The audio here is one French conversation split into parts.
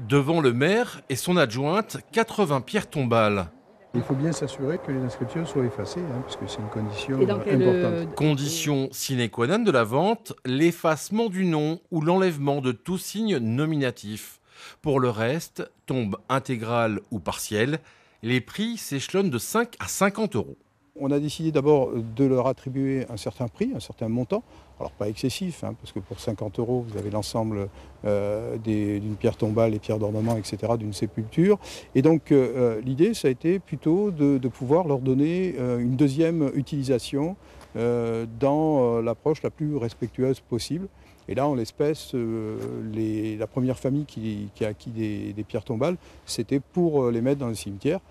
Devant le maire et son adjointe, 80 pierres tombales. Il faut bien s'assurer que les inscriptions soient effacées, puisque c'est une condition Et dans quel, importante. Condition sine qua non de la vente, l'effacement du nom ou l'enlèvement de tout signe nominatif. Pour le reste, tombe intégrale ou partielle, les prix s'échelonnent de 5 à 50 euros. On a décidé d'abord de leur attribuer un certain prix, un certain montant. Alors pas excessif, parce que pour 50 euros, vous avez l'ensemble d'une pierre tombale, les pierres d'ornement, etc., d'une sépulture. Et donc l'idée, ça a été plutôt de pouvoir leur donner une deuxième utilisation dans l'approche la plus respectueuse possible. Et là, en l'espèce, la première famille qui a acquis des pierres tombales, c'était pour les mettre dans le cimetière.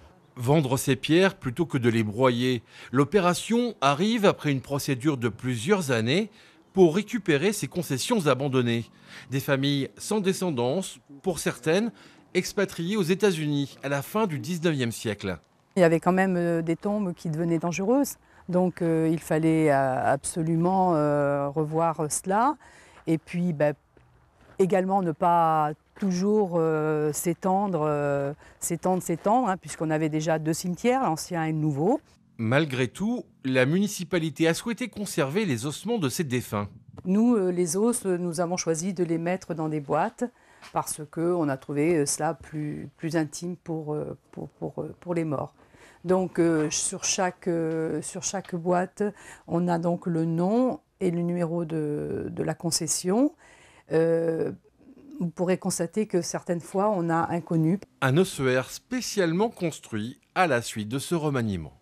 Vendre ces pierres plutôt que de les broyer. L'opération arrive après une procédure de plusieurs années pour récupérer ces concessions abandonnées. Des familles sans descendance, pour certaines, expatriées aux États-Unis à la fin du 19e siècle. Il y avait quand même des tombes qui devenaient dangereuses, donc il fallait absolument revoir cela. Et puis également ne pas toujours s'étendre, puisqu'on avait déjà 2 cimetières, l'ancien et le nouveau. Malgré tout, la municipalité a souhaité conserver les ossements de ces défunts. Nous, les os, nous avons choisi de les mettre dans des boîtes parce qu'on a trouvé cela plus intime pour les morts. Donc sur chaque boîte, on a donc le nom et le numéro de la concession. Vous pourrez constater que certaines fois, on a inconnu. Un ossuaire spécialement construit à la suite de ce remaniement.